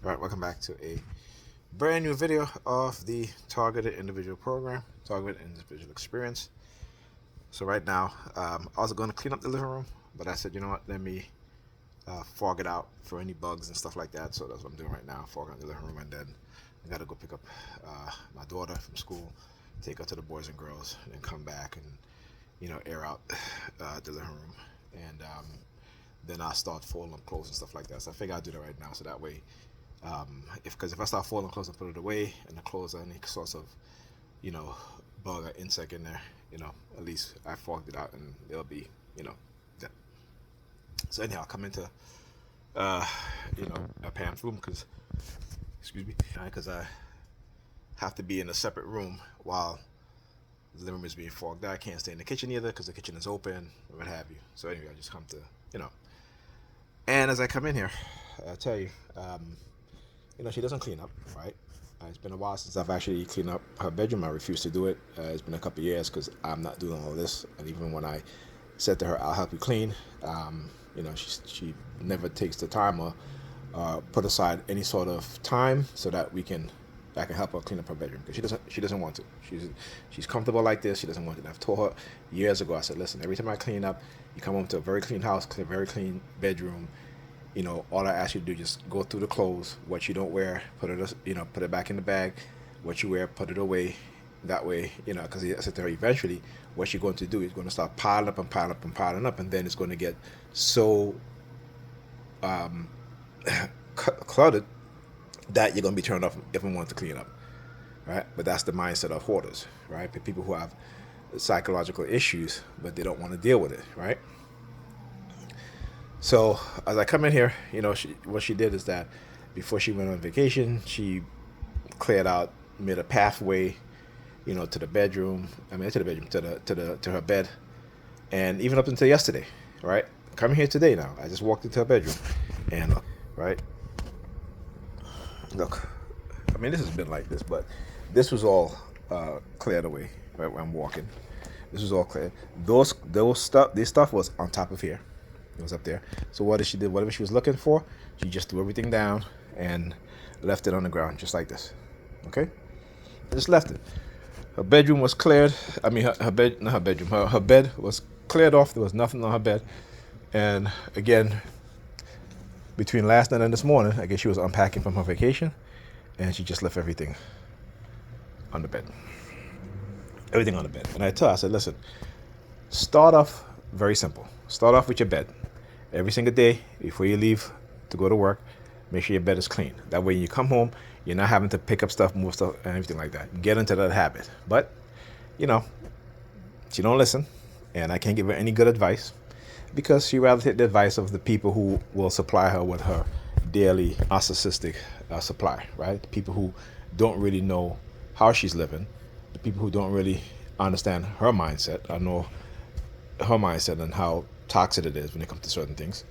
Alright, welcome back to a brand new video of the Targeted Individual Program, Targeted Individual Experience. So right now, I was going to clean up the living room, but I said, you know what, let me fog it out for any bugs and stuff like that. So that's what I'm doing right now, fogging out the living room, and then I got to go pick up my daughter from school, take her to the boys and girls, and then come back and, air out the living room. And then I'll start folding clothes and stuff like that. So I figure I'll do that right now, so that way if I start folding clothes and put it away, and the clothes are any sorts of, you know, bug or insect in there, at least I fogged it out and it'll be, that. So anyhow, I come into, a Pam's room because, excuse me, because I have to be in a separate room while the living room is being fogged out. I can't stay in the kitchen either because the kitchen is open or what have you. So anyway, I just come to, and as I come in here, I tell you, she doesn't clean up, right? It's been a while since I've actually cleaned up her bedroom. I refuse to do it. It's been a couple of years because I'm not doing all this. And even when I said to her, "I'll help you clean," she never takes the time or put aside any sort of time so that I can help her clean up her bedroom, because she doesn't want to. She's comfortable like this. She doesn't want it. And I've told her years ago. I said, listen, every time I clean up, you come home to a very clean house, very clean bedroom. All I ask you to do is just go through the clothes. What you don't wear, put it back in the bag. What you wear, put it away. That way, because I said to her, eventually, what you're going to do is going to start piling up and piling up and piling up, and then it's going to get so cluttered that you're going to be turned off if you want to clean up, right? But that's the mindset of hoarders, right? The people who have psychological issues, but they don't want to deal with it, right? So as I come in here, what she did is that before she went on vacation, she cleared out, made a pathway, to the bedroom. I mean, to the bedroom, to her bed, and even up until yesterday, right? Coming here today now, I just walked into her bedroom, and right, look, I mean, this has been like this, but this was all cleared away, right? When I'm walking, this was all cleared. This stuff was on top of here. It was up there. So what did she do? Whatever she was looking for, she just threw everything down and left it on the ground, just like this. Okay? Just left it. Her bedroom was cleared. I mean, her bed, not her bedroom. Her bed was cleared off. There was nothing on her bed. And again, between last night and this morning, I guess she was unpacking from her vacation, and she just left everything on the bed. Everything on the bed. And I told her, I said, listen, start off very simple. Start off with your bed. Every single day before you leave to go to work, make sure your bed is clean. That way, when you come home, you're not having to pick up stuff, move stuff, and everything like that. Get into that habit. But, she don't listen, and I can't give her any good advice, because she rather take the advice of the people who will supply her with her daily narcissistic supply, right? The people who don't really know how she's living, the people who don't really understand her mindset, or know her mindset and how toxic it is when it comes to certain things.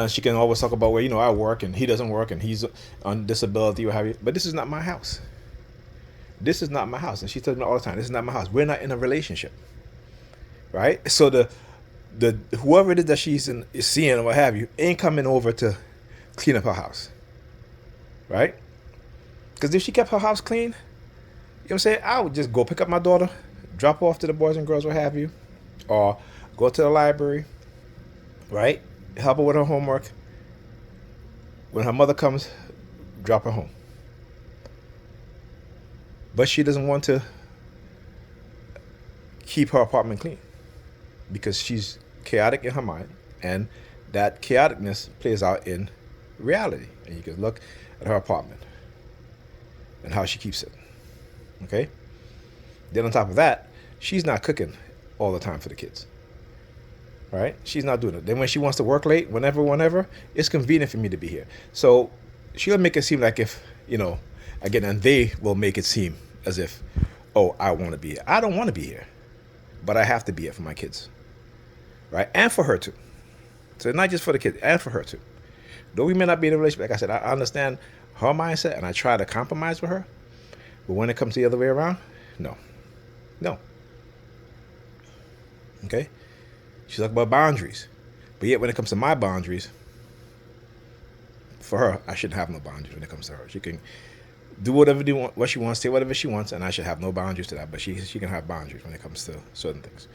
She can always talk about, well, I work and he doesn't work and he's on disability or have you. But this is not my house. This is not my house. And she tells me all the time, this is not my house. We're not in a relationship, right? So the whoever it is that is seeing or what have you ain't coming over to clean up her house, right? Because if she kept her house clean, what I'm saying, I would just go pick up my daughter, drop off to the boys and girls, what have you, or go to the library, right? Help her with her homework. When her mother comes, drop her home. But she doesn't want to keep her apartment clean because she's chaotic in her mind, and that chaoticness plays out in reality. And you can look at her apartment and how she keeps it. Okay? Then on top of that, she's not cooking all the time for the kids. Right? She's not doing it. Then when she wants to work late, whenever, it's convenient for me to be here. So she'll make it seem like if, again, and they will make it seem as if, oh, I want to be here. I don't want to be here, but I have to be here for my kids. Right? And for her too. So not just for the kids, and for her too. Though we may not be in a relationship, like I said, I understand her mindset and I try to compromise with her. But when it comes the other way around, no. Okay? She's talking about boundaries. But yet when it comes to my boundaries, for her, I shouldn't have no boundaries when it comes to her. She can do whatever what she wants, say whatever she wants, and I should have no boundaries to that. But she can have boundaries when it comes to certain things,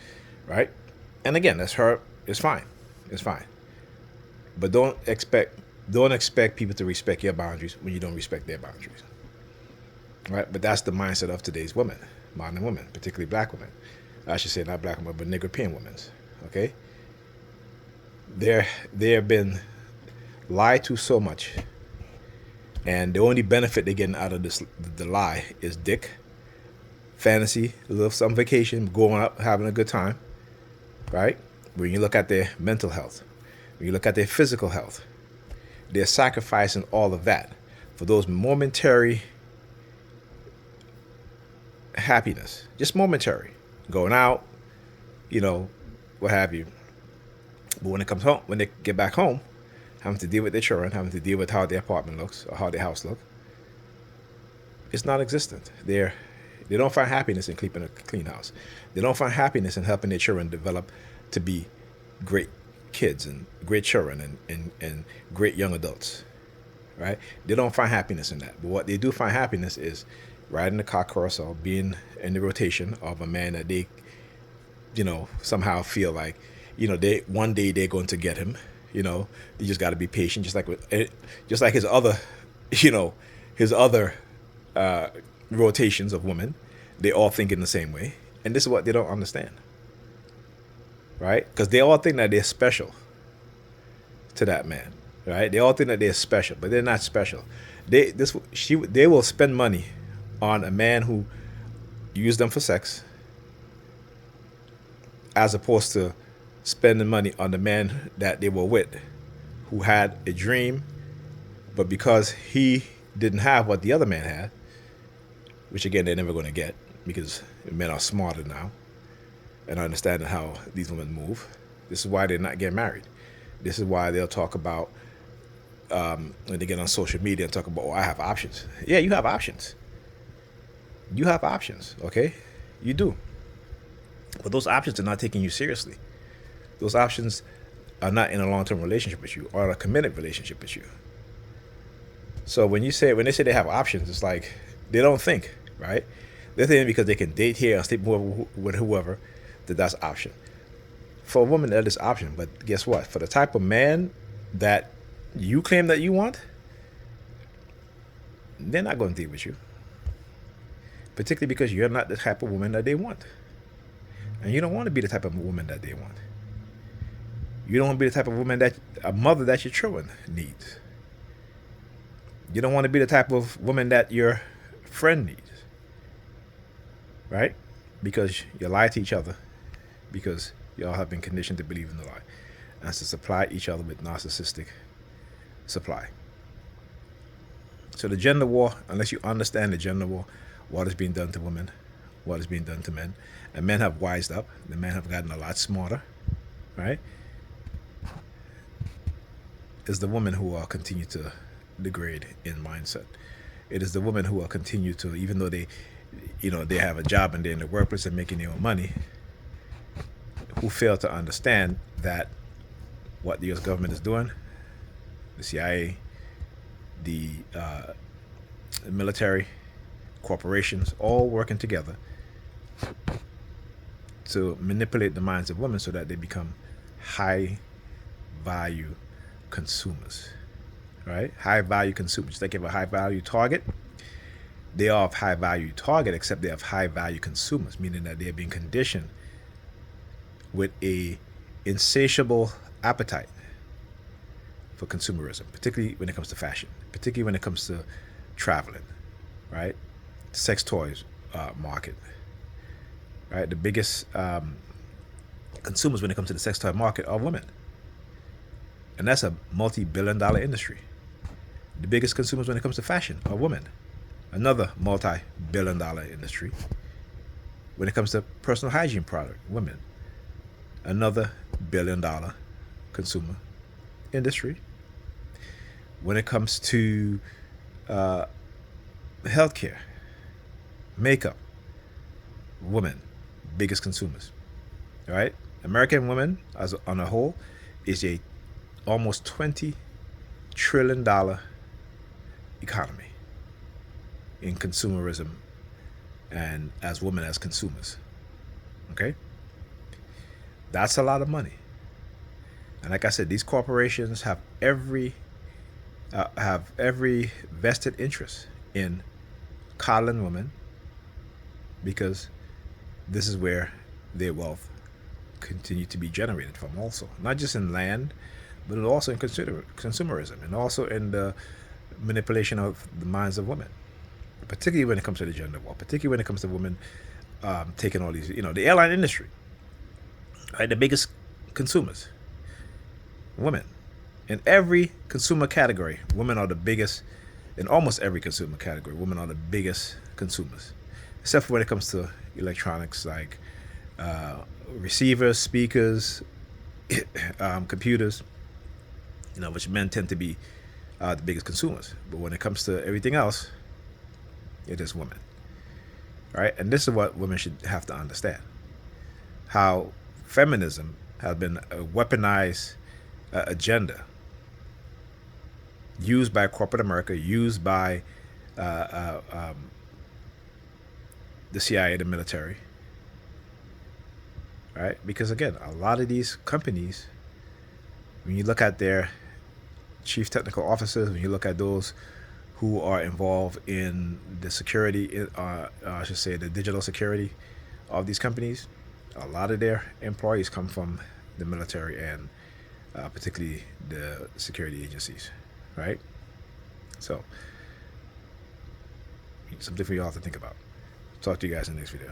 right? And again, that's her. It's fine. It's fine. But don't expect people to respect your boundaries when you don't respect their boundaries, right? But that's the mindset of today's women, modern women, particularly black women. I should say not black women, but Negro-European women. Okay, they've been lied to so much, and the only benefit they're getting out of the lie is dick, fantasy, a little some vacation, going up, having a good time, right? When you look at their mental health, when you look at their physical health, they're sacrificing all of that for those momentary happiness, just momentary, going out, what have you. But when it comes home, when they get back home, having to deal with their children, having to deal with how their apartment looks or how their house looks, it's non-existent. They don't find happiness in keeping a clean house. They don't find happiness in helping their children develop to be great kids and great children and great young adults, right? They don't find happiness in that. But what they do find happiness is riding the car carousel, being in the rotation of a man that they, somehow feel like, one day they're going to get him. You just got to be patient, just like his other, his other rotations of women. They all think in the same way, and this is what they don't understand, right? Because they all think that they're special to that man, right? They all think that they're special, but they're not special. They will spend money on a man who used them for sex, as opposed to spending money on the man that they were with, who had a dream, but because he didn't have what the other man had, which again they're never going to get because men are smarter now and understanding how these women move. This is why they're not getting married. This is why they'll talk about when they get on social media and talk about, I have options. Yeah, you have options. You have options, okay? You do. But those options are not taking you seriously. Those options are not in a long-term relationship with you or a committed relationship with you. So when they say they have options, it's like they don't think, right? They're thinking because they can date here and sleep with whoever, that's option. For a woman, that is option. But guess what? For the type of man that you claim that you want, they're not going to deal with you. Particularly because you're not the type of woman that they want. And you don't want to be the type of woman that they want. You don't want to be the type of woman that a mother that your children needs. You don't want to be the type of woman that your friend needs. Right? Because you lie to each other. Because y'all have been conditioned to believe in the lie. And to supply each other with narcissistic supply. So the gender war, unless you understand the gender war, what is being done to women, what is being done to men, and men have wised up, the men have gotten a lot smarter, right? It's the women who will continue to degrade in mindset. It is the women who will continue to, even though they have a job and they're in the workplace and making their own money, who fail to understand that what the U.S. government is doing, the CIA, the military, corporations, all working together to manipulate the minds of women so that they become high value consumers, right? High value consumers. They give a high value target. They are of high value target, except they have high value consumers, meaning that they're being conditioned with a insatiable appetite for consumerism, particularly when it comes to fashion, particularly when it comes to traveling, right? Sex toys market, right? The biggest consumers when it comes to the sex toy market are women. And that's a multi-billion-dollar industry. The biggest consumers when it comes to fashion are women. Another multi-billion-dollar industry. When it comes to personal hygiene product, women. Another billion-dollar consumer industry. When it comes to healthcare, makeup, women, biggest consumers, right? American women, as on a whole, is a almost $20 trillion economy in consumerism and as women as consumers. Okay? That's a lot of money. And like I said, these corporations have every vested interest in coddling women because this is where their wealth continue to be generated from, also not just in land, but also in consumerism, and also in the manipulation of the minds of women, particularly when it comes to the gender war, particularly when it comes to women taking all these, the airline industry, right? The biggest consumers, women. In every consumer category, women are the biggest. In almost every consumer category, women are the biggest consumers, except for when it comes to electronics like receivers, speakers, computers, which men tend to be the biggest consumers. But when it comes to everything else, it is women. Right? And this is what women should have to understand. How feminism has been a weaponized agenda used by corporate America, used by the CIA, the military. Right? Because again, a lot of these companies, when you look at their chief technical officers, when you look at those who are involved in the security, I should say the digital security of these companies, a lot of their employees come from the military and particularly the security agencies, right? So, something for you all to think about. Talk to you guys in the next video.